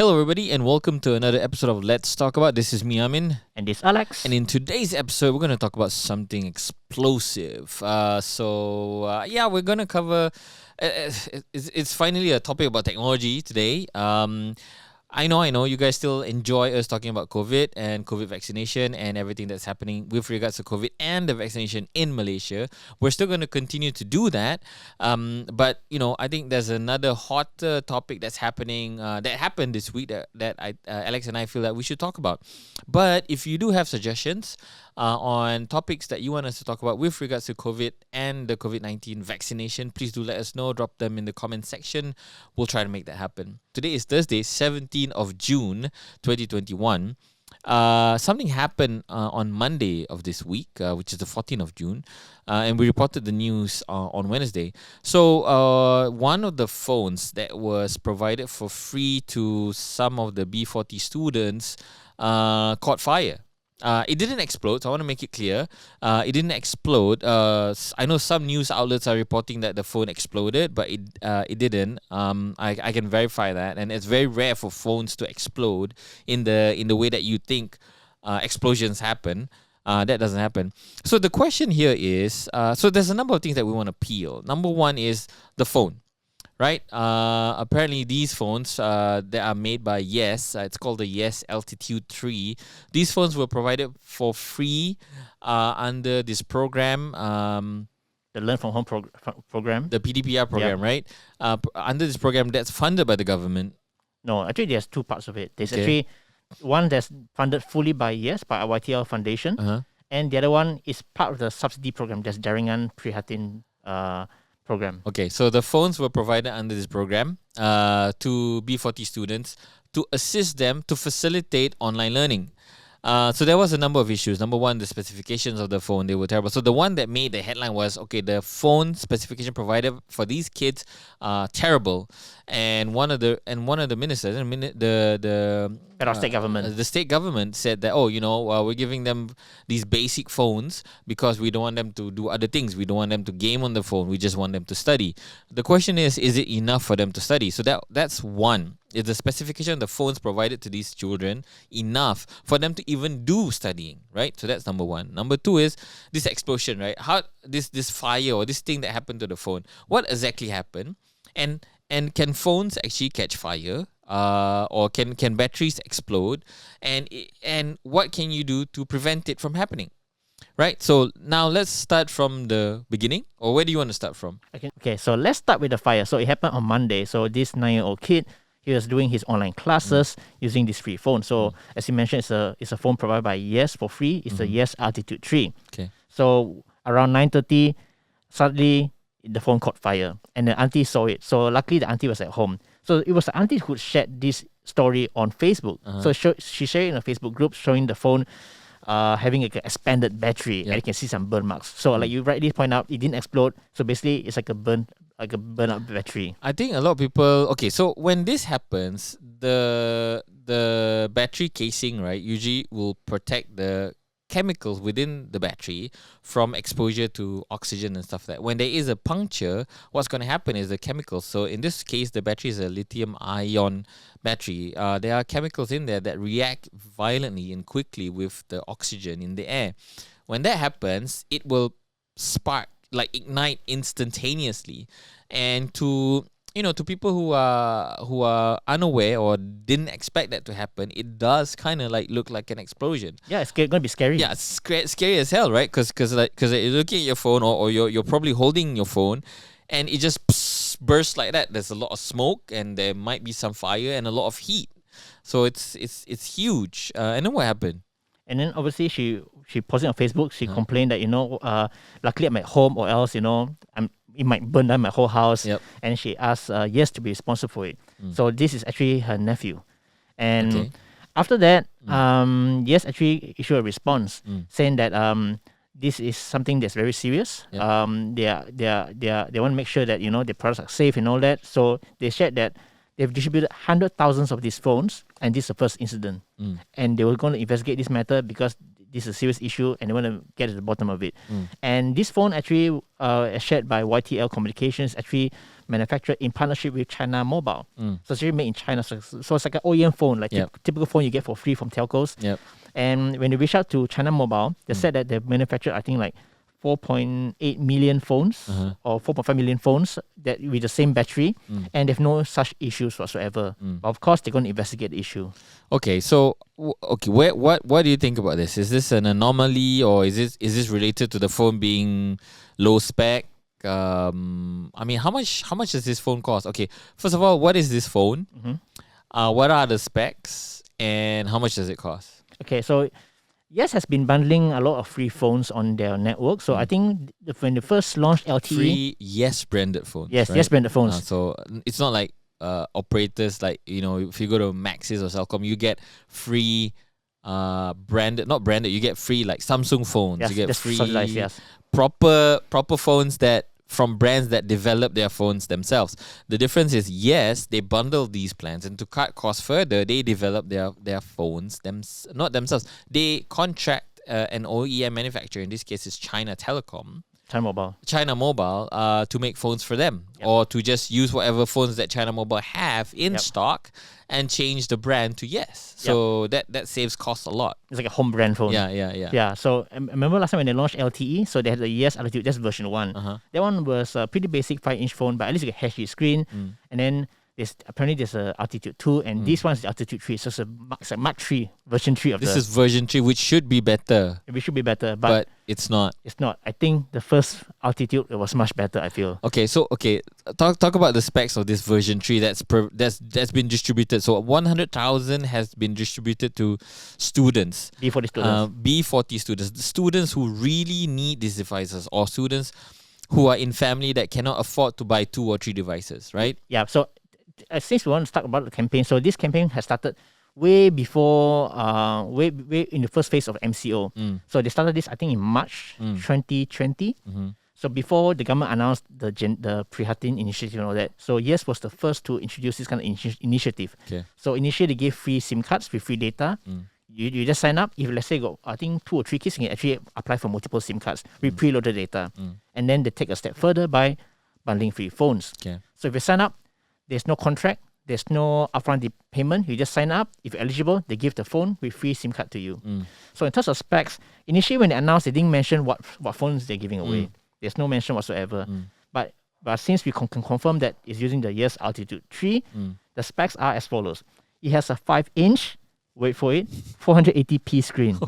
Hello, everybody, and welcome to another episode of Let's Talk About. This is me, Amin. And this Alex. And in today's episode, we're going to talk about something explosive. We're going to cover... it's finally a topic about technology today. I know, you guys still enjoy us talking about COVID and COVID vaccination and everything that's happening with regards to COVID and the vaccination in Malaysia. We're still going to continue to do that. But I think there's another hotter topic that's happening, that happened this week that Alex and I feel that we should talk about. But if you do have suggestions on topics that you want us to talk about with regards to COVID and the COVID-19 vaccination, please do let us know. Drop them in the comment section. We'll try to make that happen. Today is Thursday, 17th of June, 2021. Something happened on Monday of this week, which is the 14th of June, and we reported the news on Wednesday. So one of the phones that was provided for free to some of the B40 students caught fire. It didn't explode, so I want to make it clear. It didn't explode. I know some news outlets are reporting that the phone exploded, but it didn't. I can verify that, and it's very rare for phones to explode in the way that you think explosions happen. That doesn't happen. So the question here is, so there's a number of things that we want to peel. Number one is the phone. Right. Apparently, these phones that are made by Yes, it's called the Yes Altitude 3. These phones were provided for free under this program, The Learn From Home program. the PDPR program, right? Under this program that's funded by the government. No, actually, there's two parts of it. There's Okay. actually one that's funded fully by Yes, by YTL Foundation. Uh-huh. And the other one is part of the subsidy program. That's Jaringan Prihatin program. Okay, so the phones were provided under this program to B40 students to assist them to facilitate online learning. So there was a number of issues. Number one, the specifications of the phone, they were terrible. So the one that made the headline was, the phone specification provided for these kids terrible. And one of the ministers, the Perak state government. the state government said that, we're giving them these basic phones because we don't want them to do other things. We don't want them to game on the phone. We just want them to study. The question is it enough for them to study? So that's one. Is the specification of the phones provided to these children enough for them to even do studying, right? So that's number one. Number two is this explosion, right? How this fire or this thing that happened to the phone? What exactly happened? And can phones actually catch fire? Or can batteries explode? And what can you do to prevent it from happening? Right? So now let's start from the beginning. Or where do you want to start from? Okay, so let's start with the fire. So it happened on Monday. So this 9-year-old kid, he was doing his online classes using this free phone. So as you mentioned, it's a phone provided by Yes for free. It's a Yes Altitude 3. Okay. So around 9:30, suddenly the phone caught fire, and the auntie saw it. So luckily the auntie was at home. So it was the auntie who shared this story on Facebook. So she shared it in a Facebook group showing the phone having like an expanded battery, and you can see some burn marks. So like you rightly point out, it didn't explode. So basically, it's like a burn out battery. I think a lot of people. Okay, so when this happens, the battery casing, right, usually will protect the chemicals within the battery from exposure to oxygen and stuff like that. When there is a puncture, what's going to happen is the chemicals. So in this case, the battery is a lithium-ion battery. There are chemicals in there that react violently and quickly with the oxygen in the air. When that happens, it will spark, like ignite instantaneously. And to people who are unaware or didn't expect that to happen, it does kind of like look like an explosion. Yeah, it's going to be scary. Yeah, it's scary as hell, right? Because you're looking at your phone or you're probably holding your phone, and it just bursts like that. There's a lot of smoke, and there might be some fire and a lot of heat. So it's huge. And then what happened? And then obviously she posted on Facebook. She complained that luckily I'm at home, or else it might burn down my whole house. Yep. And she asked Yes to be responsible for it. So this is actually her nephew. And after that, Yes actually issued a response saying that this is something that's very serious. Yep. They want to make sure that their products are safe and all that. So they shared that they've distributed 100,000 of these phones, and this is the first incident. And they were going to investigate this matter because this is a serious issue and they want to get to the bottom of it. And this phone actually is shared by YTL Communications, actually manufactured in partnership with China Mobile. So it's actually made in China. So it's like an OEM phone, like typical phone you get for free from telcos. And when they reach out to China Mobile, they said that they've manufactured, I think, like 4.8 million phones or 4.5 million phones that with the same battery, and they've no such issues whatsoever. But of course, they're going to investigate the issue. Okay, so what do you think about this? Is this an anomaly, or is this related to the phone being low spec? I mean, how much does this phone cost? Okay, first of all, what is this phone? What are the specs, and how much does it cost? Okay, so Yes has been bundling a lot of free phones on their network. So I think when they first launched LTE, free Yes branded phones. Yes, right? Yes branded phones. So it's not like operators like, you know, if you go to Maxis or Cellcom, you get free branded, not branded, you get free like Samsung phones. Yes, you get free yes. proper phones that from brands that develop their phones themselves. The difference is, yes, they bundle these plans, and to cut costs further, they develop their phones not themselves. They contract an OEM manufacturer. In this case, is China Mobile, to make phones for them, or to just use whatever phones that China Mobile have in stock and change the brand to Yes. So that saves costs a lot. It's like a home brand phone. Yeah. So I remember last time when they launched LTE, so they had the Yes Altitude, that's version 1. That one was a pretty basic 5-inch phone, but at least you get HD screen. And then there's a Altitude 2, and this one is the Altitude 3. So it's a Mark 3, version 3 of this is version 3, which should be better. It should be better, but it's not. It's not. I think the first Altitude, it was much better, I feel. Okay, so talk about the specs of this version 3 that's been distributed. So 100,000 has been distributed to students. B40 students. B40 students. The students who really need these devices, or students who are in family that cannot afford to buy 2 or 3 devices, right? Yeah, so since we want to talk about the campaign, so this campaign has started way before, way in the first phase of MCO. So they started this, I think, in March 2020. So before the government announced the Prihatin initiative and all that, so Yes was the first to introduce this kind of initiative. Okay. So initially they gave free SIM cards with free data. You just sign up. If let's say got, I think 2 or 3 kids, you can actually apply for multiple SIM cards with preloaded data. And then they take a step further by bundling free phones. Okay. So if you sign up, there's no contract, there's no upfront payment. You just sign up. If you're eligible, they give the phone with free SIM card to you. So in terms of specs, initially when they announced, they didn't mention what phones they're giving away. There's no mention whatsoever. But since we can confirm that it's using the Yes Altitude 3, the specs are as follows. It has a 5-inch, wait for it, 480p screen.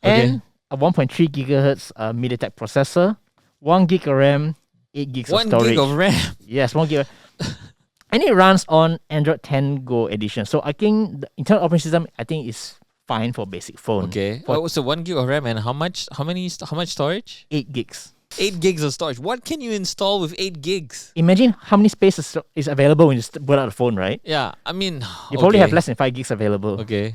And a 1.3 gigahertz MediaTek processor, 1 gig of RAM, 8 gigs of storage. 1 gig of RAM? Yes, 1 gig. And it runs on Android 10 Go edition. So I think the internal operating system, I think, is fine for basic phone. Okay. So 1 gig of RAM, and how much storage? 8 gigs. 8 gigs of storage. What can you install with 8 gigs? Imagine how many space is available when you pull out the phone, right? Yeah, I mean, you probably have less than 5 gigs available. Okay.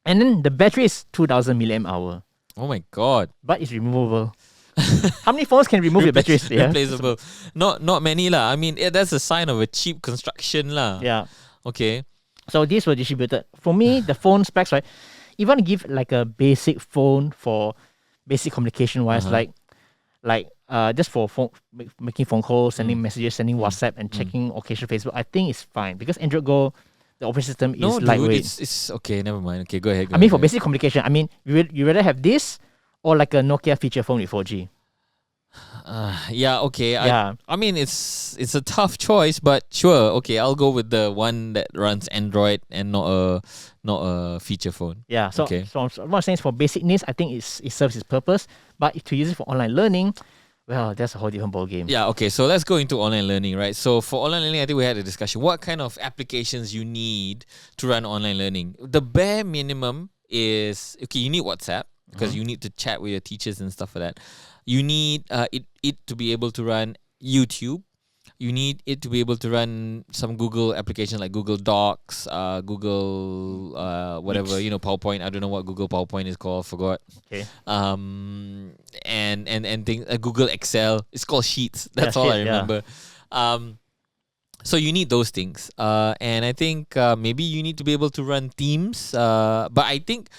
And then the battery is 2000 milliamp hour. Oh my god. But it's removable. How many phones can remove your batteries? Replaceable. Not many lah. I mean, that's a sign of a cheap construction lah. Yeah. Okay. So these were distributed. For me, the phone specs, right? You want to give like a basic phone for basic communication wise, like just for making phone calls, sending messages, sending WhatsApp, and checking occasional Facebook. I think it's fine because Android Go, the operating system is lightweight. It's okay. Never mind. Okay, go ahead. I mean, for basic communication, I mean, you rather have this or like a Nokia feature phone with 4G. Yeah, okay. Yeah. I mean, it's a tough choice, but sure. Okay, I'll go with the one that runs Android and not a feature phone. Yeah. So, okay. so what I'm saying is for basic needs, I think it serves its purpose. But to use it for online learning, well, that's a whole different ballgame. Yeah, okay. So let's go into online learning, right? So for online learning, I think we had a discussion. What kind of applications you need to run online learning? The bare minimum is, okay, you need WhatsApp because you need to chat with your teachers and stuff like that. You need it to be able to run YouTube. You need it to be able to run some Google applications like Google Docs, Google whatever, PowerPoint. I don't know what Google PowerPoint is called. Forgot. Okay. And things, Google Excel. It's called Sheets. That's all I remember. Yeah. So you need those things. And I think maybe you need to be able to run Teams. But I think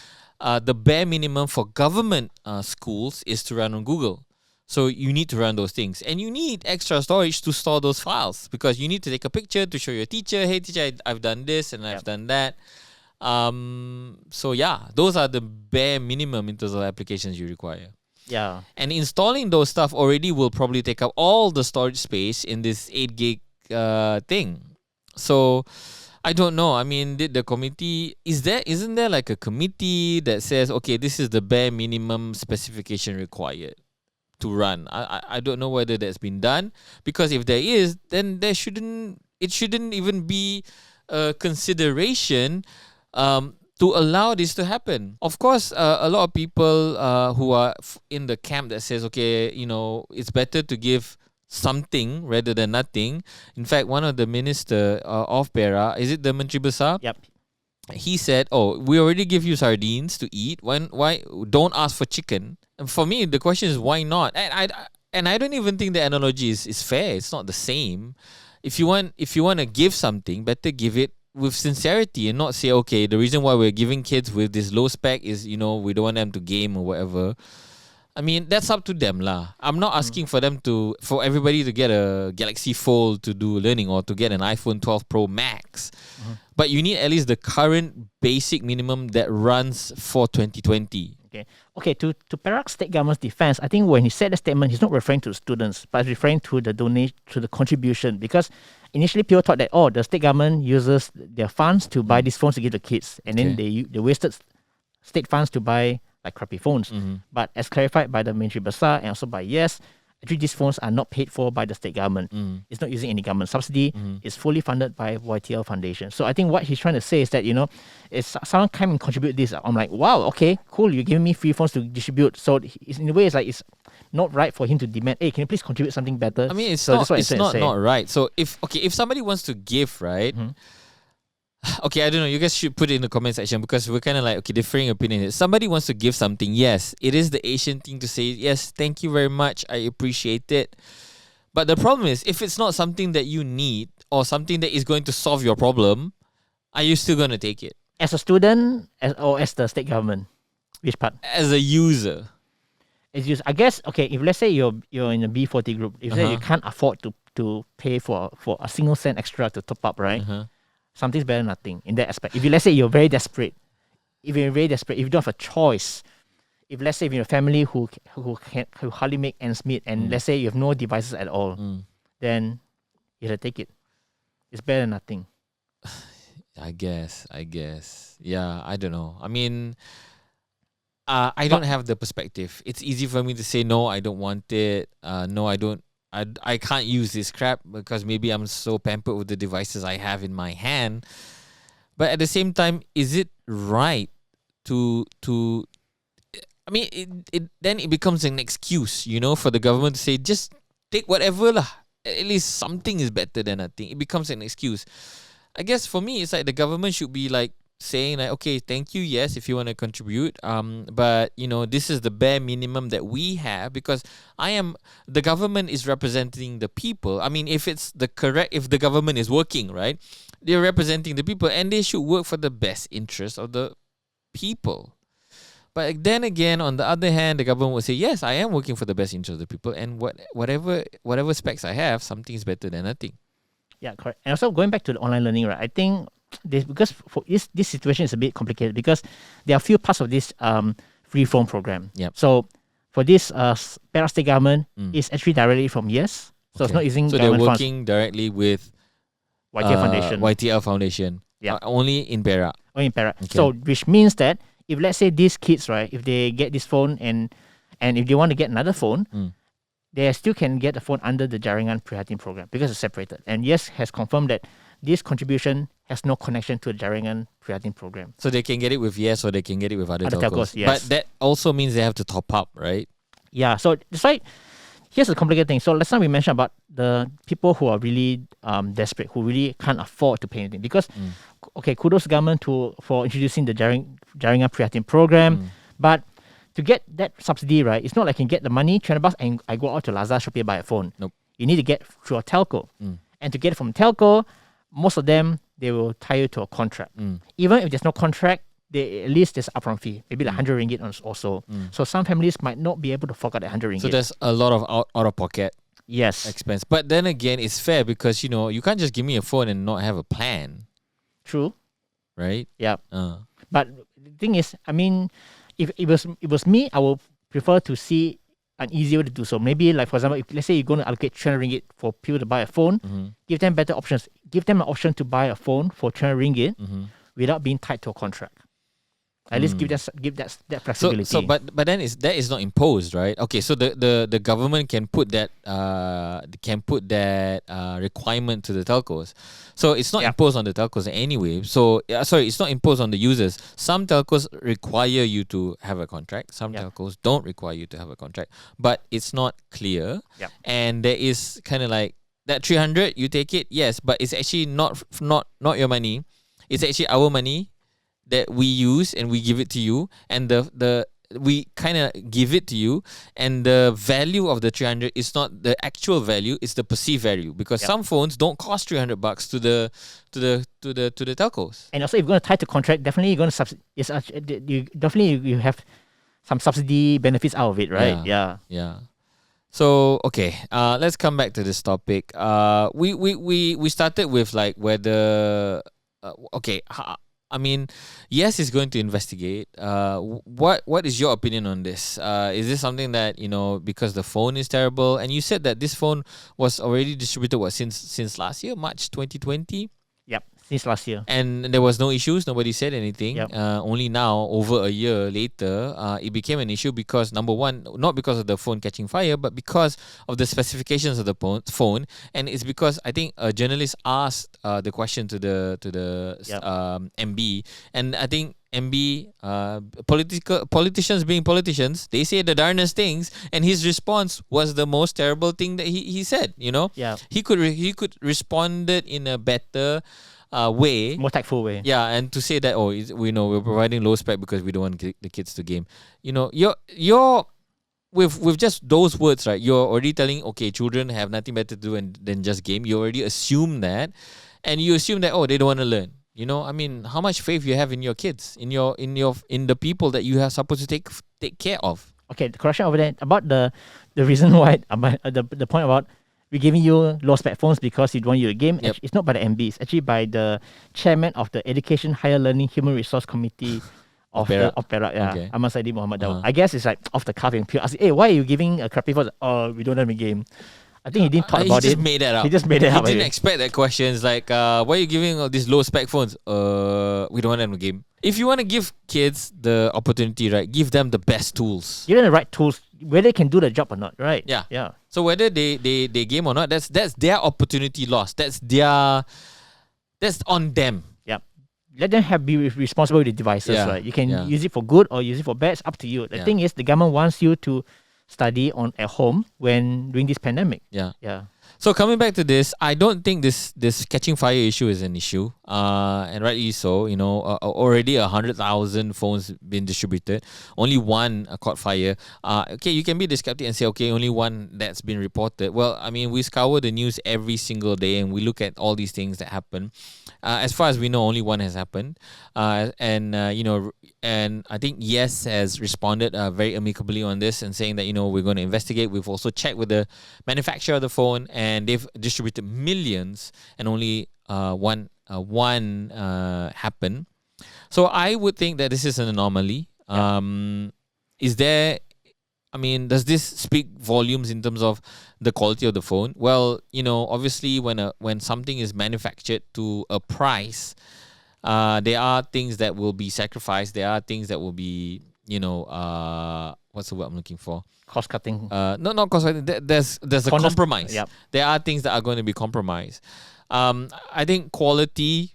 the bare minimum for government schools is to run on Google. So you need to run those things, and you need extra storage to store those files because you need to take a picture to show your teacher, hey teacher, I've done this and I've done that. So yeah, those are the bare minimum in terms of applications you require. Yeah. And installing those stuff already will probably take up all the storage space in this 8 gig thing. So I don't know. I mean, did the committee isn't there like a committee that says, okay, this is the bare minimum specification required to run? I don't know whether that's been done, because if there is, then it shouldn't even be a consideration to allow this to happen. Of course, a lot of people who are in the camp that says, okay, it's better to give something rather than nothing. In fact, one of the minister of Perak, is it the Menteri Besar? Yep. He said, "Oh, we already give you sardines to eat. Why don't ask for chicken?" And for me, the question is why not? And I don't even think the analogy is fair. It's not the same. If you want to give something, better give it with sincerity and not say, okay, the reason why we're giving kids with this low spec is, we don't want them to game or whatever. I mean, that's up to them lah. I'm not asking for everybody to get a Galaxy Fold to do learning or to get an iPhone 12 Pro Max. But you need at least the current basic minimum that runs for 2020. Okay. To Perak state government's defense, I think when he said the statement, he's not referring to students, but referring to the donation, to the contribution. Because initially people thought that the state government uses their funds to buy these phones to give the kids, and then they wasted state funds to buy like crappy phones. But as clarified by the Menteri Besar and also by Yes, actually these phones are not paid for by the state government. It's not using any government subsidy. It's fully funded by YTL Foundation. So I think what he's trying to say is that, if someone come and contribute this, I'm like, wow, okay, cool, you're giving me free phones to distribute. So in a way, it's not right for him to demand, hey, can you please contribute something better? I mean, it's so not right. So if somebody wants to give, right? Okay, I don't know. You guys should put it in the comment section, because we're kind of like, okay, differing opinion. If somebody wants to give something, yes, it is the Asian thing to say, yes, thank you very much, I appreciate it. But the problem is, if it's not something that you need or something that is going to solve your problem, are you still going to take it? As a student or as the state government? Which part? As a user. I guess, okay, if let's say you're in a B40 group, if you can't afford to pay for a single cent extra to top up, right? Something's better than nothing in that aspect. Let's say you're very desperate, if you don't have a choice, if let's say if you're a family who hardly make ends meet, and let's say you have no devices at all, then you have to take it. It's better than nothing. I guess. Yeah, I don't know. I mean, I don't have the perspective. It's easy for me to say, no, I don't want it. No, I don't. I can't use this crap because maybe I'm so pampered with the devices I have in my hand. But at the same time, is it right to I mean, then it becomes an excuse, for the government to say, just take whatever lah. At least something is better than nothing. It becomes an excuse. I guess for me, it's like the government should be like saying like, okay, thank you, yes, if you want to contribute, but this is the bare minimum that we have, because the government is representing the people. I mean, if the government is working, right, they're representing the people, and they should work for the best interest of the people. But then again, on the other hand, the government will say, yes, I am working for the best interest of the people, and whatever specs I have, something is better than nothing. Yeah, correct. And also going back to the online learning, right, I think because for this situation is a bit complicated, because there are a few parts of this free phone program. Yep. So for this Perak state government, it's actually directly from Yes. So it's not using government funds. So they're working directly with YTL Foundation. Yeah. Only in Perak. Only in Perak. Okay. So which means that if let's say these kids, right, if they get this phone and if they want to get another phone, they still can get a phone under the Jaringan Prihatin program because it's separated. And Yes has confirmed that this contribution has no connection to the Jaringan Prihatin program. So they can get it with Yes, or they can get it with other telcos. Yes. But that also means they have to top up, right? Yeah. So it's like, here's the complicated thing. So last time we mentioned about the people who are really desperate, who really can't afford to pay anything. Because, okay, kudos to government for introducing the Jaringan Prihatin program. But to get that subsidy, right, it's not like I can get the money, 300 bucks, and I go out to Lazada, Shopee, buy a phone. Nope. You need to get through a telco. And to get it from telco, most of them, they will tie you to a contract. Even if there's no contract, they at least there's upfront fee, maybe like 100 ringgit or so. So some families might not be able to fork out that 100 ringgit. So there's a lot of out of pocket yes, expense. But then again, it's fair because you can't just give me a phone and not have a plan, true. right? Yeah. But the thing is, I mean, if it was me, I would prefer to see an easier way to do so. Maybe like for example, if let's say you're going to allocate 300 ringgit for people to buy a phone, give them better options. Give them an option to buy a phone for 300 ringgit without being tied to a contract. At least give that flexibility. But then that is not imposed, right? Okay, so the government can put that requirement to the telcos. So it's not imposed on the telcos anyway. So it's not imposed on the users. Some telcos require you to have a contract. Some telcos don't require you to have a contract. But it's not clear. And there is kind of like that 300, you take it, yes, but it's actually not your money. It's actually our money that we use and we give it to you, and we kind of give it to you, and the value of the 300 is not the actual value, it's the perceived value, because some phones don't cost $300 to the telcos. And also, if you're going to tie to contract, definitely you're going to you have some subsidy benefits out of it, right? Yeah. So okay, let's come back to this topic. We started with like whether I mean, yes, it's going to investigate. What is your opinion on this? Is this something that, because the phone is terrible? And you said that this phone was already distributed since last year, March 2020? Yep, since last year. And there was no issues. Nobody said anything. Yep. Only now, over a year later, it became an issue because, number one, not because of the phone catching fire, but because of the specifications of the phone. And it's because I think a journalist asked the question to the MB, and I think MB, politicians being politicians, they say the darnest things, and his response was the most terrible thing that he said. He could respond it in a better way, more tactful way. Yeah, and to say that we're providing low spec because we don't want the kids to game. You're with just those words, right? You're already telling children have nothing better to do than just game. You already assume that, and you assume that they don't want to learn. I mean, how much faith you have in your kids, in the people that you are supposed to take care of. Okay, the correction over there about the reason why the point about we're giving you low spec phones because you want you to game. Yep. It's not by the MB. It's actually by the chairman of the Education, Higher Learning, Human Resource Committee of Perak. Okay. Ahmad Saidi Muhammad Daud. I guess it's like off the cuff and pure. Ask, hey, why are you giving a crappy phone? Oh, we don't have a game. I think he didn't talk about it. He just made that up. He just made it up. He didn't expect that question. It's like, why are you giving all these low spec phones? We don't want them to game. If you want to give kids the opportunity, right, give them the best tools. Give them the right tools, whether they can do the job or not, right? Yeah. So whether they game or not, that's their opportunity lost. That's on them. Yeah. Let them be responsible with the devices, right? You can use it for good or use it for bad. It's up to you. The thing is, the government wants you to study at home when during this pandemic. Yeah. So coming back to this, I don't think this catching fire issue is an issue. And rightly so. Already 100,000 phones been distributed. Only one caught fire. You can be the skeptic and say, only one that's been reported. Well, I mean, we scour the news every single day and we look at all these things that happen. As far as we know, only one has happened. And I think Yes has responded very amicably on this and saying that, we're going to investigate. We've also checked with the manufacturer of the phone, and they've distributed millions, and only one happened. So I would think that this is an anomaly. Does this speak volumes in terms of the quality of the phone? Well, obviously when something is manufactured to a price, there are things that will be sacrificed. There are things that will be, what's the word I'm looking for? Cost cutting. Not cost cutting. There's a compromise. Yep. There are things that are going to be compromised. I think quality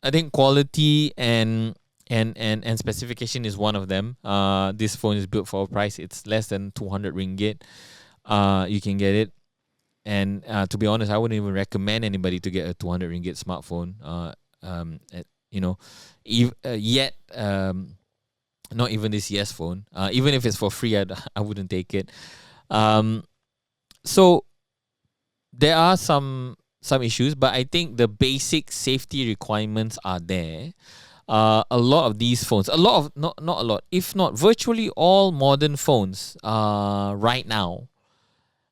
and specification is one of them. This phone is built for a price. It's less than 200 ringgit. You can get it. And to be honest, I wouldn't even recommend anybody to get a 200 ringgit smartphone. Not even this Yes phone. Even if it's for free, I wouldn't take it. So there are some issues, but I think the basic safety requirements are there. a lot of these phones, a lot of not a lot, if not virtually all modern phones right now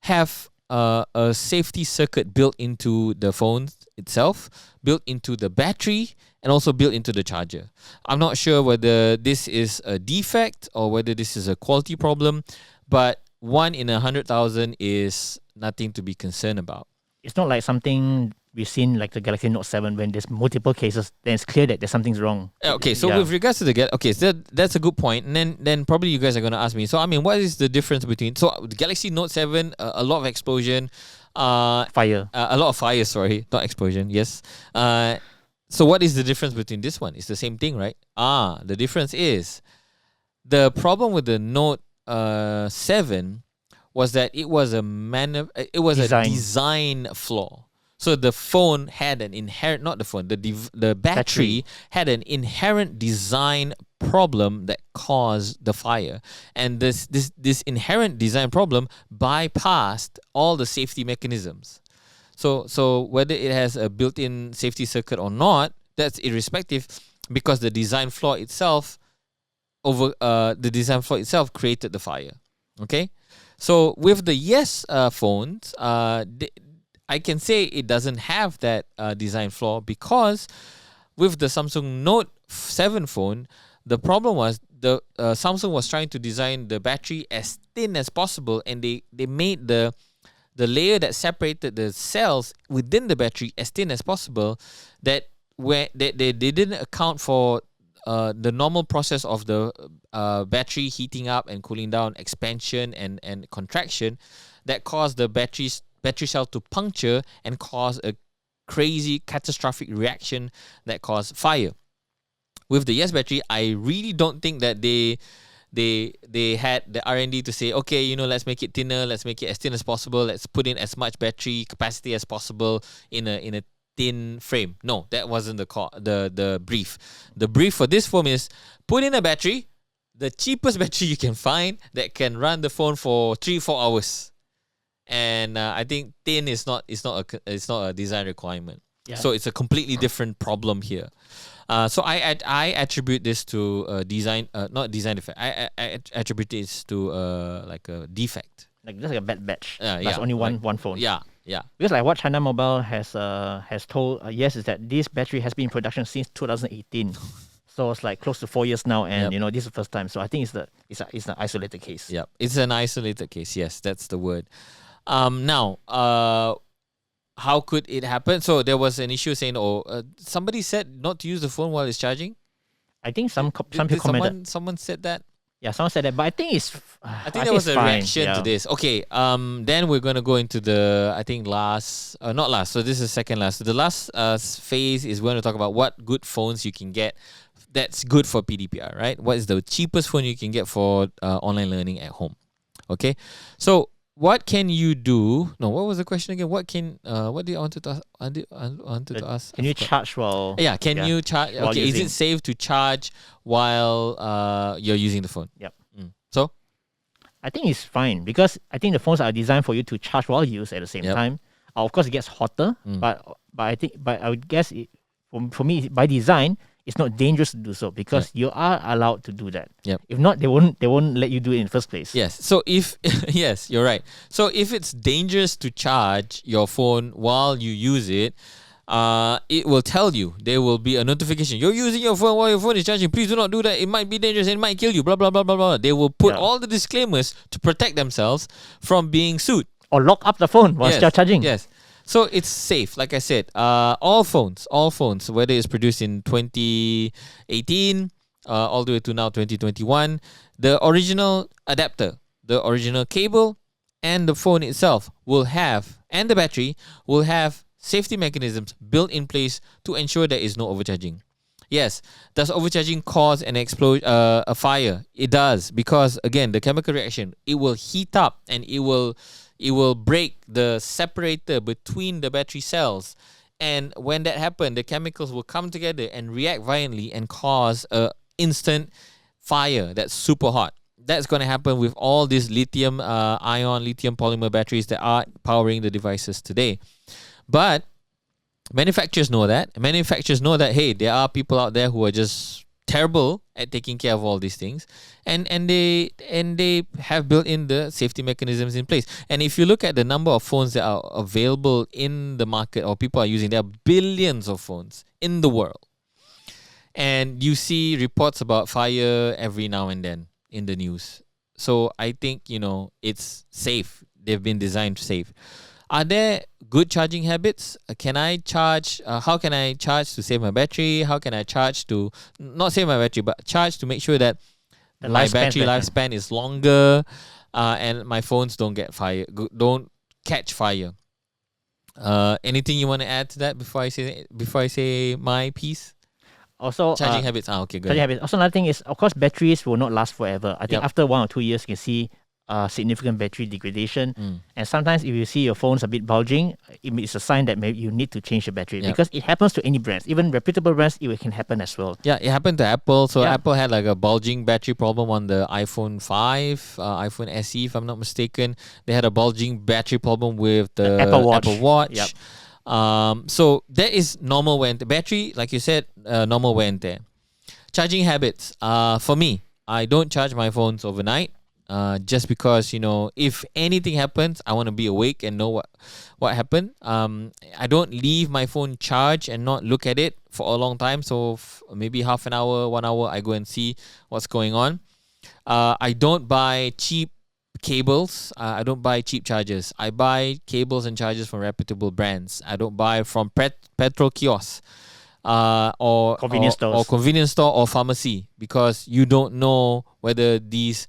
have a safety circuit built into the phone itself, built into the battery, and also built into the charger. I'm not sure whether this is a defect or whether this is a quality problem, but 1 in 100,000 is nothing to be concerned about. It's not like something we've seen like the Galaxy Note 7 when there's multiple cases, then it's clear that there's something's wrong. Okay, so with regards to that's a good point. And then probably you guys are going to ask me, so I mean, what is the difference between, so the Galaxy Note 7, a lot of explosion, Fire. a lot of fire, sorry, not explosion, yes. So what is the difference between this one? It's the same thing, right? The difference is the problem with the Note 7 was that it was a design flaw. So the phone had an inherent, not the phone, the battery had an inherent design problem that caused the fire, and this inherent design problem bypassed all the safety mechanisms. So whether it has a built-in safety circuit or not, that's irrespective, because the design flaw itself created the fire. Okay, so with the phones, I can say it doesn't have that design flaw, because with the Samsung Note 7 phone, the problem was the Samsung was trying to design the battery as thin as possible, and they made the layer that separated the cells within the battery as thin as possible, that where they didn't account for the normal process of the battery heating up and cooling down, expansion and contraction, that caused the battery cell to puncture and cause a crazy catastrophic reaction that caused fire. With the battery, I really don't think that they had the R&D to say, okay, let's make it thinner, let's make it as thin as possible, let's put in as much battery capacity as possible in a thin frame. No, that wasn't the brief. The brief for this phone is put in a battery, the cheapest battery you can find that can run the phone for 3-4 hours. And I think thin is not a design requirement. Yeah. So it's a completely different problem here. So I attribute this to design, not design defect. I attribute this to like a defect. Like just like a bad batch. That's yeah, only one phone. Yeah. Because like what China Mobile has told is that this battery has been in production since 2018. So it's like close to 4 years now, and this is the first time. So I think it's an isolated case. Yeah, it's an isolated case. Yes, that's the word. Now, how could it happen? So there was an issue saying, somebody said not to use the phone while it's charging. I think some people commented. Someone said that. Yeah, someone said that, but I think it's. I think there was a reaction to this. Okay. Then we're gonna go into the not last. So this is second last. So the last phase is we're gonna talk about what good phones you can get that's good for PDPR. Right? What is the cheapest phone you can get for online learning at home? Okay. So what can you do? No, what was the question again? What did I wanted to ask? Can you charge while? Yeah, can you charge? Okay, is it safe to charge while you're using the phone? Yep. So, I think it's fine, because I think the phones are designed for you to charge while you use at the same time. Of course, it gets hotter, but I would guess for me, by design, it's not dangerous to do so, because you are allowed to do that. Yep. If not, they won't let you do it in the first place. Yes. So yes, you're right. So if it's dangerous to charge your phone while you use it, it will tell you. There will be a notification. You're using your phone while your phone is charging. Please do not do that. It might be dangerous and it might kill you. Blah blah blah blah blah. They will put all the disclaimers to protect themselves from being sued or lock up the phone while still charging. Yes. So it's safe, like I said. All phones, whether it's produced in 2018 all the way to now 2021, the original adapter, the original cable, and the phone itself and the battery will have safety mechanisms built in place to ensure there is no overcharging. Yes, does overcharging cause an a fire? It does, because again, the chemical reaction, it will heat up and it will break the separator between the battery cells. And when that happens, the chemicals will come together and react violently and cause a instant fire that's super hot. That's going to happen with all these lithium polymer batteries that are powering the devices today. But Manufacturers know that. Manufacturers know that, hey, there are people out there who are just terrible at taking care of all these things, and they have built in the safety mechanisms in place. And if you look at the number of phones that are available in the market or people are using, there are billions of phones in the world. And you see reports about fire every now and then in the news. So I think, it's safe. They've been designed safe. Are there good charging habits? Can I charge? How can I charge to save my battery? How can I charge to not save my battery, but charge to make sure that The my lifespan's battery better. lifespan is longer, and my phones don't get fire, don't catch fire? Anything you want to add to that before I say my piece? Also, Charging habits. Okay, good. charging habits. Also, another thing is, of course, batteries will not last forever. I think Yep. after 1 or 2 years, you can see significant battery degradation. Mm. And sometimes, if you see your phone's a bit bulging, it's a sign that maybe you need to change the battery, Yep. because it happens to any brands, even reputable brands. It can happen as well. Yeah, it happened to Apple. So Yeah. Apple had like a bulging battery problem on the iPhone 5, iPhone SE, if I'm not mistaken. They had a bulging battery problem with the Apple Watch. Apple Watch. Yep. So that is normal wear and tear. Battery, like you said, normal wear and tear. Charging habits. For me, I don't charge my phones overnight. Just because, if anything happens, I want to be awake and know what happened. I don't leave my phone charged and not look at it for a long time. So maybe half an hour, 1 hour, I go and see what's going on. I don't buy cheap cables. I don't buy cheap chargers. I buy cables and chargers from reputable brands. I don't buy from petrol kiosks. Or Convenience stores. or convenience store or pharmacy, because you don't know whether these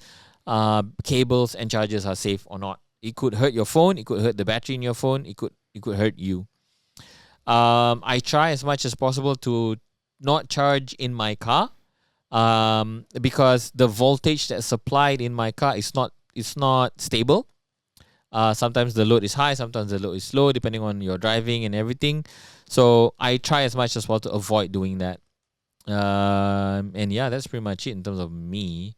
cables and chargers are safe or not. It could hurt your phone. It could hurt the battery in your phone. It could hurt you. I try as much as possible to not charge in my car, because the voltage that's supplied in my car is not stable. Sometimes the load is high, sometimes the load is low, depending on your driving and everything. So I try as much as possible to avoid doing that. And yeah, that's pretty much it in terms of me.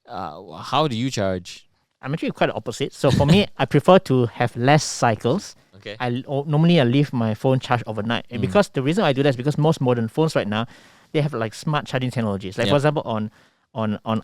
How do you charge? I'm actually quite the opposite. So for me, I prefer to have less cycles. Okay. Normally I leave my phone charged overnight, and because the reason I do that is because most modern phones right now, they have like smart charging technologies. Like for example, on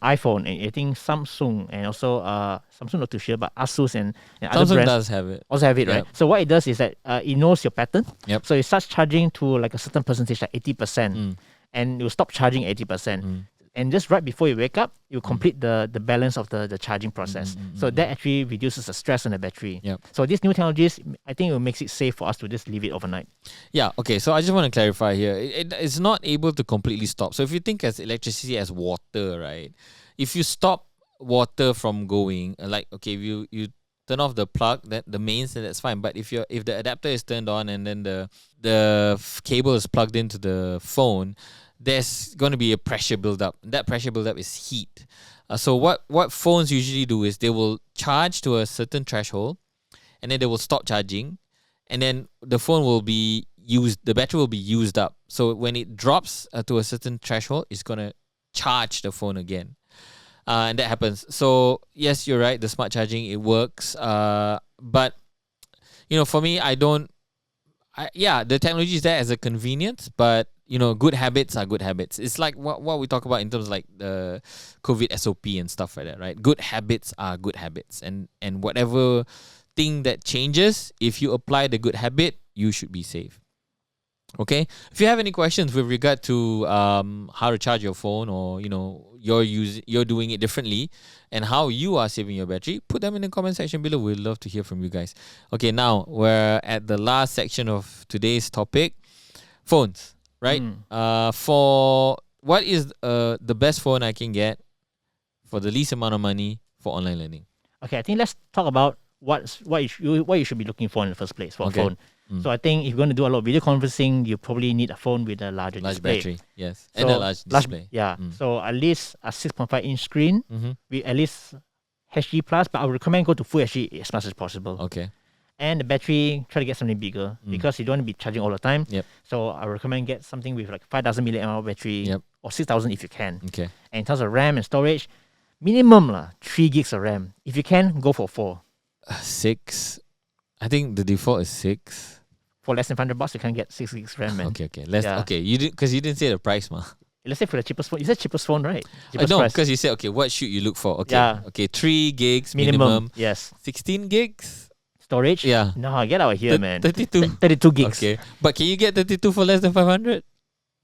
iPhone, and I think Samsung, and also Samsung, not too sure, but Asus and other Samsung brands does have it. also have it, right? Yep. So what it does is that it knows your pattern. Yep. So it starts charging to like a certain percentage, like 80%, and you stop charging 80%. And just right before you wake up, you complete the balance of the charging process. So that actually reduces the stress on the battery. Yep. So these new technologies, I think it makes it safe for us to just leave it overnight. Yeah, okay. So I just want to clarify here. It's not able to completely stop. So if you think as electricity as water, right? If you stop water from going, like, okay, if you turn off the plug, that the mains, then that's fine. But if the adapter is turned on and then the cable is plugged into the phone, there's going to be a pressure buildup. That pressure buildup is heat. So what phones usually do is they will charge to a certain threshold, and then they will stop charging, and then the phone will be used. The battery will be used up. So when it drops to a certain threshold, it's going to charge the phone again. And that happens. So yes, you're right. The smart charging, it works. But for me, the technology is there as a convenience, but good habits are good habits. It's like what we talk about in terms of like the COVID SOP and stuff like that, right? Good habits are good habits, and whatever thing that changes, if you apply the good habit, you should be safe. Okay. If you have any questions with regard to how to charge your phone, or you're doing it differently, and how you are saving your battery, put them in the comment section below. We'd love to hear from you guys. Okay, now we're at the last section of today's topic, phones. Right? For what is the best phone I can get for the least amount of money for online learning? Okay, I think let's talk about what you should be looking for in the first place for a phone. So I think if you're going to do a lot of video conferencing, you probably need a phone with a large display. Battery, yes, and a large display. So at least a 6.5 inch screen with at least HD plus, but I would recommend go to Full HD as much as possible. Okay. And the battery, try to get something bigger because you don't want to be charging all the time. Yep. So I recommend get something with like 5,000 milliamp battery or 6,000 if you can. Okay. And in terms of RAM and storage, minimum 3 gigs of RAM. If you can, go for 4. 6. I think the default is 6. For less than $500, you can get 6 gigs RAM, man. Okay. Yeah. Okay. You didn't say the price, ma. Let's say for the cheapest phone. You said cheapest phone, right? Cheapest No, price. because you said okay. What should you look for? Okay. Yeah. Okay. 3 gigs Minimum. minimum. Yes. 16 gigs. Storage. Yeah. No, get out of here, man. 32. 32 gigs. Okay. But can you get 32 for less than 500?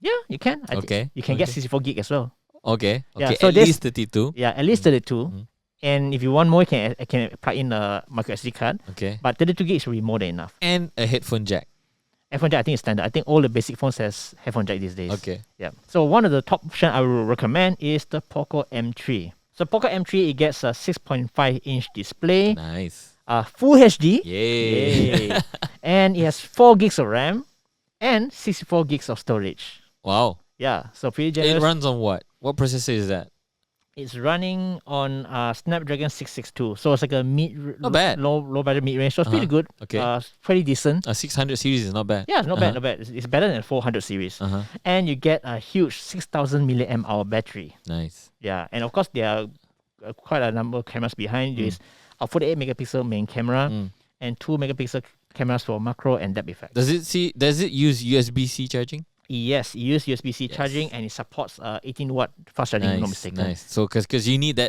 Yeah, you can. Okay. You can get Okay. 64 gig as well. Okay. Yeah, Okay. so At this- least 32. Yeah, at least 32. Mhm. And if you want more, I can plug in a micro SD card. Okay. But 32 gigs will be more than enough. And a headphone jack. Headphone jack, I think is standard. I think all the basic phones has headphone jack these days. Okay. Yeah. So one of the top option I will recommend is the Poco M3. So Poco M3, it gets a 6.5-inch display, Nice. full HD. Yay. Yay. And it has 4 gigs of RAM and 64 gigs of storage. Wow. Yeah, so pretty It generous. runs on what? What processor is that? It's running on Snapdragon 662. So it's like a Not bad. low budget mid range. So it's pretty good. Okay. Pretty decent. A 600 series is not bad. Yeah, it's not bad, not bad. It's better than 400 series. And you get a huge 6,000 milliamp hour battery. Nice. Yeah, and of course there are quite a number of cameras behind. There's a 48 megapixel main camera and 2 megapixel cameras for macro and depth effects. Does it use USB-C charging? Yes, it uses USB-C charging and it supports 18-watt fast charging. If I'm not mistaken. Nice. So because you need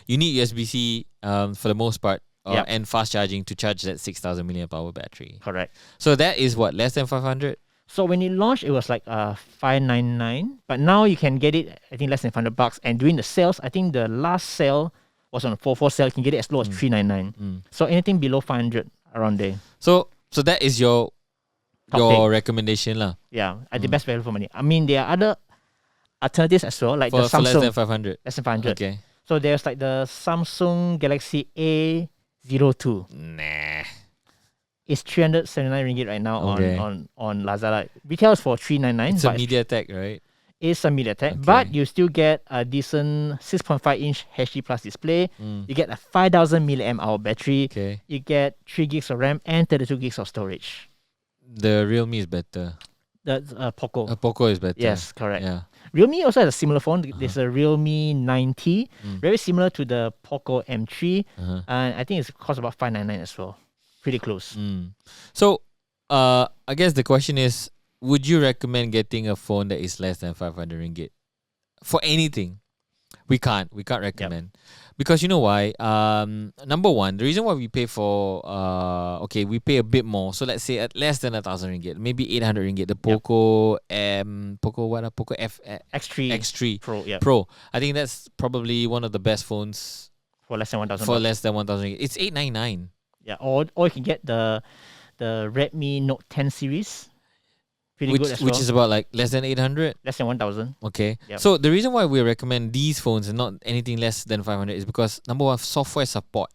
USB-C for the most part Yep. and fast charging to charge that 6,000 milliamp hour battery. Correct. So that is what, less than 500? So when it launched, it was like $599, but now you can get it, I think, less than $500. And during the sales, I think the last sale was on a 4/4 sale. You can get it as low as $399. So anything below 500 around there. So that is your Top recommendation lah. Yeah, at the best value for money. I mean, there are other alternatives as well, like For the Samsung. less than 500. Less than 500. Okay. So there's like the Samsung Galaxy A02. Nah. It's 379 ringgit right now Okay. on Lazada. Retails for 399. It's a but MediaTek, right? It's a MediaTek, Okay. but you still get a decent 6.5-inch HD plus display. You get a 5,000 milliamp hour battery. Okay. You get 3 gigs of RAM and 32 gigs of storage. The Realme is better. That's Poco. Poco is better. Yes, correct. Yeah. Realme also has a similar phone. There's a Realme 9T, Mm. very similar to the Poco M3. Uh-huh. And I think it's cost about 599 as well. Pretty close. So, I guess the question is, would you recommend getting a phone that is less than 500 ringgit for anything? We can't recommend because you know why? Number one, the reason why we pay for we pay a bit more. So let's say at less than 1,000 ringgit, maybe 800 ringgit. The Poco Poco F X3 X3 Pro, yeah. Pro. I think that's probably one of the best phones For less than 1,000. for less than 1,000 ringgit. It's 899. Yeah, or you can get the Redmi Note 10 series. Pretty good as well. Which is about like less than 800. Less than 1,000. Okay. Yep. So the reason why we recommend these phones and not anything less than 500 is because number one, software support.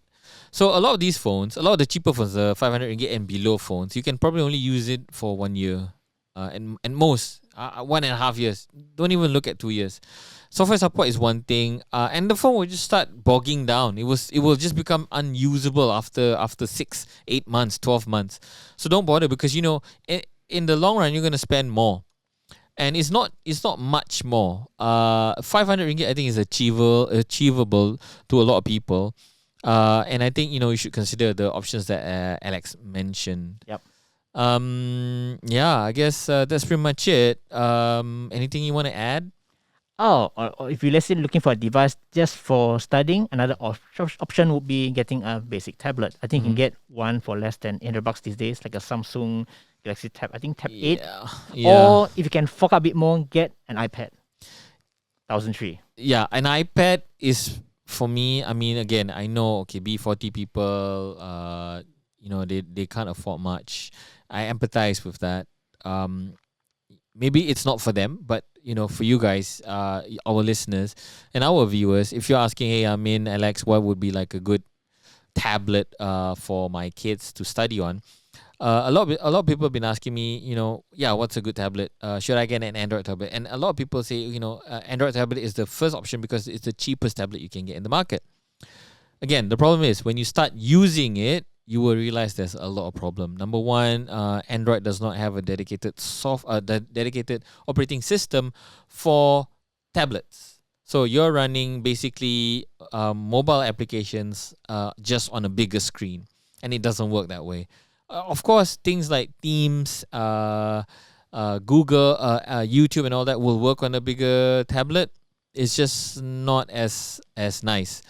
So a lot of these phones, a lot of the cheaper phones, the 500 ringgit and below phones, you can probably only use it for 1 year, and most 1.5 years. Don't even look at 2 years. Software support is one thing, and the phone will just start bogging down. It will just become unusable after 6, 8 months, 12 months. So don't bother because in the long run, you're going to spend more. And it's not much more. 500 ringgit, I think, is achievable to a lot of people. And I think, you should consider the options that Alex mentioned. Yep. Yeah, I guess that's pretty much it. Anything you want to add? Oh, or if you're let's say looking for a device just for studying, another option would be getting a basic tablet. I think you can get one for less than $800 these days, like a Samsung Galaxy Tab. I think Tab 8. Yeah. Or if you can fork a bit more, get an iPad. 1,003. Yeah, an iPad is for me. I mean, again, I know B40 people, they can't afford much. I empathize with that. Maybe it's not for them, but for you guys, our listeners and our viewers, if you're asking, hey, Amin, Alex, what would be like a good tablet for my kids to study on? A lot of people have been asking me, what's a good tablet? Should I get an Android tablet? And a lot of people say, Android tablet is the first option because it's the cheapest tablet you can get in the market. Again, the problem is when you start using it, you will realize there's a lot of problem. Number one, Android does not have a dedicated dedicated operating system for tablets. So you're running basically mobile applications just on a bigger screen, and it doesn't work that way. Of course, things like Teams, Google, YouTube, and all that will work on a bigger tablet. It's just not as nice.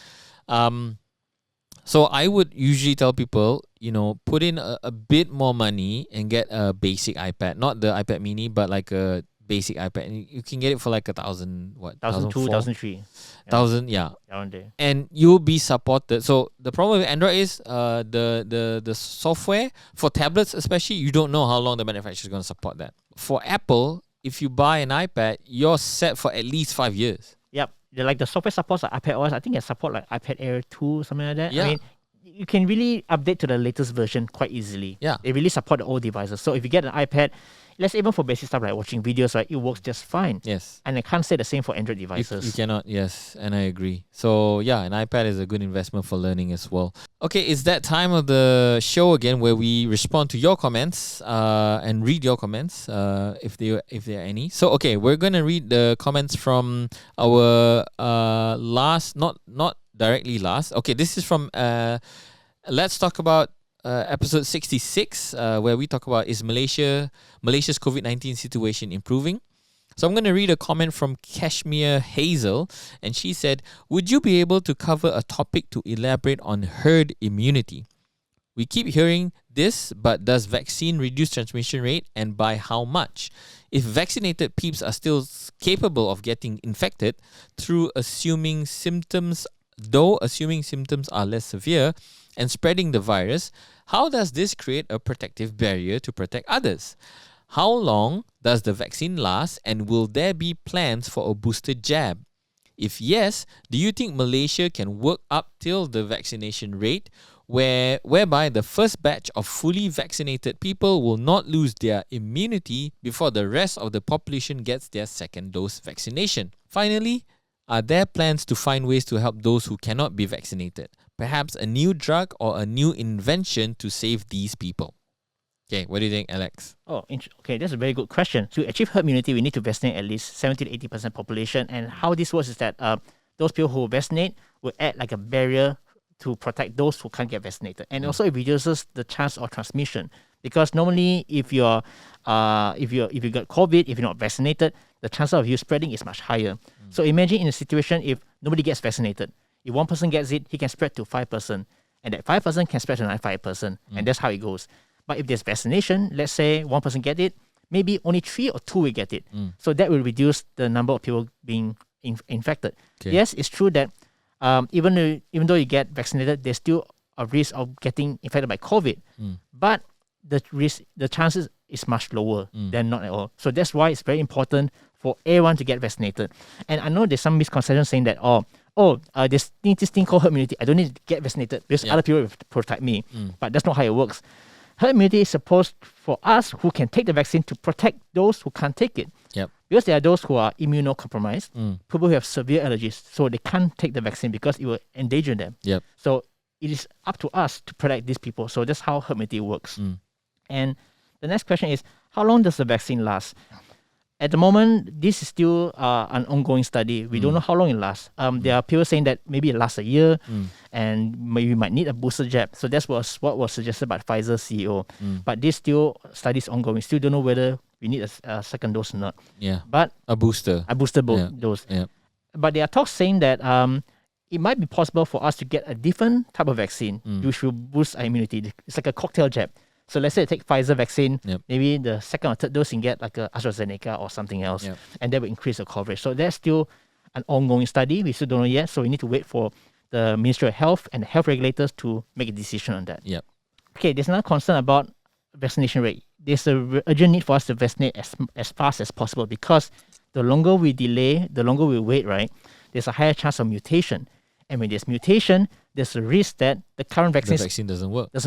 So I would usually tell people, put in a bit more money and get a basic iPad, not the iPad Mini, but like a basic iPad. And you can get it for like 1,000, what? 1,200, 1,300. 1,000, yeah. Around there. And you'll be supported. So the problem with Android is the software for tablets, especially, you don't know how long the manufacturer is going to support that. For Apple, if you buy an iPad, you're set for at least 5 years. Yep. Like the software supports like iPad OS. I think it support like iPad Air 2, something like that. Yeah. I mean, you can really update to the latest version quite easily. Yeah. They really support the old devices. So if you get an iPad, let's say even for basic stuff like watching videos, right, it works just fine. Yes. And I can't say the same for Android devices. You cannot, yes, and I agree. So yeah, an iPad is a good investment for learning as well. Okay, it's that time of the show again where we respond to your comments and read your comments if there are any. So okay, we're gonna read the comments from our last, not directly last. Okay, this is from let's talk about episode 66, where we talk about is Malaysia's COVID-19 situation improving. So I'm going to read a comment from Kashmir Hazel, and she said, would you be able to cover a topic to elaborate on herd immunity? We keep hearing this, but does vaccine reduce transmission rate, and by how much? If vaccinated peeps are still capable of getting infected through assuming symptoms are less severe and spreading the virus, how does this create a protective barrier to protect others? How long does the vaccine last, and will there be plans for a booster jab? If yes, do you think Malaysia can work up till the vaccination rate whereby the first batch of fully vaccinated people will not lose their immunity before the rest of the population gets their second dose vaccination? Finally, are there plans to find ways to help those who cannot be vaccinated? Perhaps a new drug or a new invention to save these people? Okay, what do you think, Alex? Okay, that's a very good question. To achieve herd immunity, we need to vaccinate at least 70 to 80% population. And how this works is that those people who vaccinate will act like a barrier to protect those who can't get vaccinated. And also it reduces the chance of transmission. Because normally if you got COVID, if you're not vaccinated, the chance of you spreading is much higher. So imagine in a situation if nobody gets vaccinated. If one person gets it, he can spread to 5%. And that 5% can spread to another 5%. And that's how it goes. But if there's vaccination, let's say one person get it, maybe only 3 or 2 will get it. So that will reduce the number of people being infected. Okay. Yes, it's true that even though you get vaccinated, there's still a risk of getting infected by COVID. But the chances is much lower than not at all. So that's why it's very important for everyone to get vaccinated. And I know there's some misconception saying that, there's this thing called herd immunity. I don't need to get vaccinated because other people will protect me. But that's not how it works. Herd immunity is supposed for us who can take the vaccine to protect those who can't take it. Yep. Because there are those who are immunocompromised, people who have severe allergies, so they can't take the vaccine because it will endanger them. Yep. So it is up to us to protect these people. So that's how herd immunity works. And the next question is, how long does the vaccine last? At the moment, this is still an ongoing study. We don't know how long it lasts. There are people saying that maybe it lasts a year and maybe we might need a booster jab. So that's what was suggested by Pfizer's CEO. But this still study is ongoing. Still don't know whether we need a second dose or not. Yeah. But a booster dose. Yeah. But there are talks saying that it might be possible for us to get a different type of vaccine which will boost our immunity. It's like a cocktail jab. So let's say you take Pfizer vaccine, maybe the second or third dose you can get like a AstraZeneca or something else, and that will increase the coverage. So that's still an ongoing study. We still don't know yet. So we need to wait for the Ministry of Health and the health regulators to make a decision on that. Yep. Okay, there's another concern about vaccination rate. There's a urgent need for us to vaccinate as fast as possible because the longer we delay, the longer we wait, right? There's a higher chance of mutation. And when there's mutation, there's a risk that the current vaccine doesn't work. Yeah.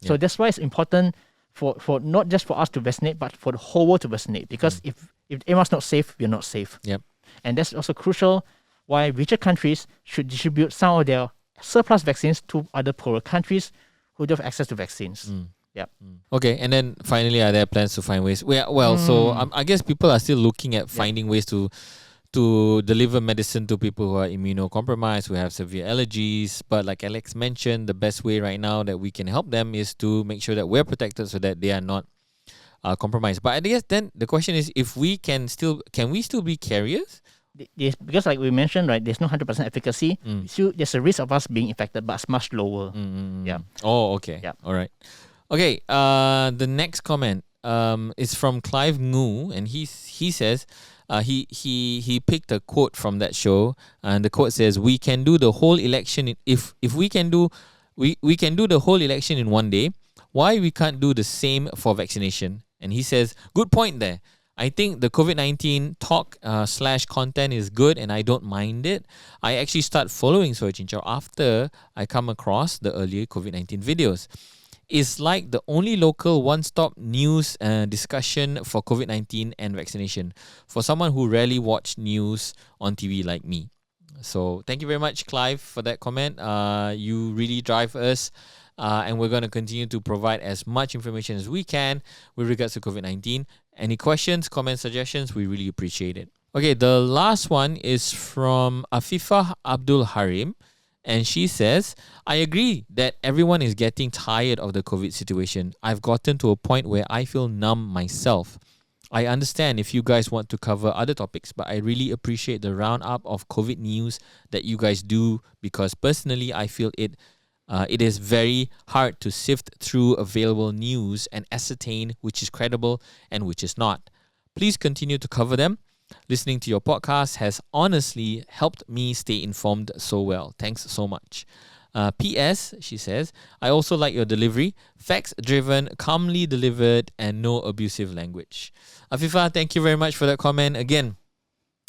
So that's why it's important for not just for us to vaccinate, but for the whole world to vaccinate. Because if everyone's not safe, we're not safe. Yep. And that's also crucial why richer countries should distribute some of their surplus vaccines to other poorer countries who don't have access to vaccines. Okay, and then finally, are there plans to find ways? So I guess people are still looking at finding ways to to deliver medicine to people who are immunocompromised, who have severe allergies. But like Alex mentioned, the best way right now that we can help them is to make sure that we're protected so that they are not compromised. But I guess then the question is, if we can we still be carriers? Because like we mentioned, right, there's no 100% efficacy. So there's a risk of us being infected, but it's much lower. Yeah. Oh, okay. Yeah. All right. Okay. The next comment is from Clive Ngu, and he says he picked a quote from that show, and the quote says, "We can do the whole election if we can do we can do the whole election in one day. Why we can't do the same for vaccination?" And he says, "Good point there. I think the COVID-19 talk / content is good, and I don't mind it. I actually start following Soy Chinchao after I come across the earlier COVID-19 videos. It's like the only local one-stop news discussion for COVID-19 and vaccination for someone who rarely watch news on TV like me." So thank you very much, Clive, for that comment. You really drive us. And we're going to continue to provide as much information as we can with regards to COVID-19. Any questions, comments, suggestions, we really appreciate it. Okay, the last one is from Afifah Abdul Harim. And she says, "I agree that everyone is getting tired of the COVID situation. I've gotten to a point where I feel numb myself. I understand if you guys want to cover other topics, but I really appreciate the roundup of COVID news that you guys do, because personally I feel it is very hard to sift through available news and ascertain which is credible and which is not. Please continue to cover them. Listening to your podcast has honestly helped me stay informed so well. Thanks so much. P.S. She says, "I also like your delivery. Facts-driven, calmly delivered, and no abusive language." Afifa, thank you very much for that comment. Again,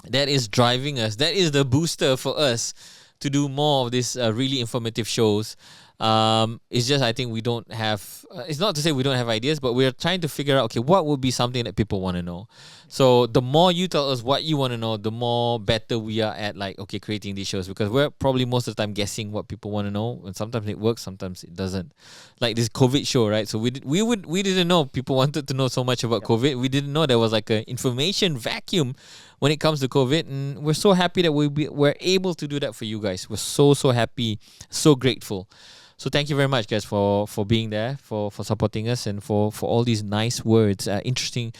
that is driving us. That is the booster for us to do more of these really informative shows. It's just, I think we don't have, it's not to say we don't have ideas, but we're trying to figure out, okay, what would be something that people want to know? So the more you tell us what you want to know, the more better we are at, like, okay, creating these shows, because we're probably most of the time guessing what people want to know, and sometimes it works, sometimes it doesn't. Like this COVID show, right? So we didn't know people wanted to know so much about COVID. We didn't know there was like an information vacuum when it comes to COVID, and we're so happy that we're able to do that for you guys. We're so happy, so grateful. So thank you very much, guys, for being there, for supporting us, and for all these nice words, interesting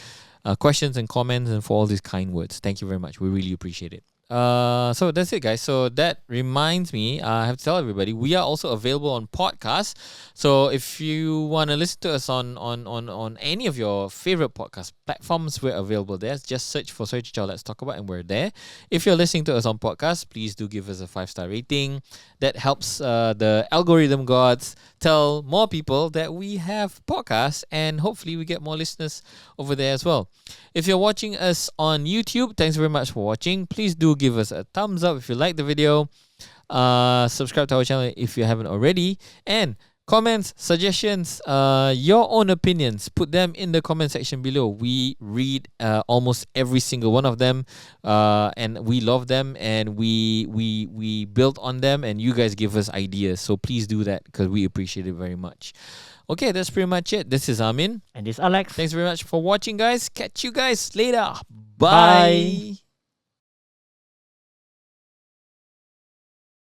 questions and comments, and for all these kind words. Thank you very much. We really appreciate it. So that's it, guys. So that reminds me, I have to tell everybody, we are also available on podcasts. So if you want to listen to us on any of your favorite podcast platforms, we're available there. Just search for Soy Chichao Let's Talk About, and we're there. If you're listening to us on podcast, please do give us a 5-star rating. That helps the algorithm gods tell more people that we have podcasts, and hopefully we get more listeners over there as well. If you're watching us on YouTube, thanks very much for watching. Please do give us a thumbs up if you like the video. Subscribe to our channel if you haven't already. And comments, suggestions, your own opinions, put them in the comment section below. We read almost every single one of them, and we love them, and we build on them, and you guys give us ideas. So please do that, because we appreciate it very much. Okay, that's pretty much it. This is Amin. And this is Alex. Thanks very much for watching, guys. Catch you guys later. Bye.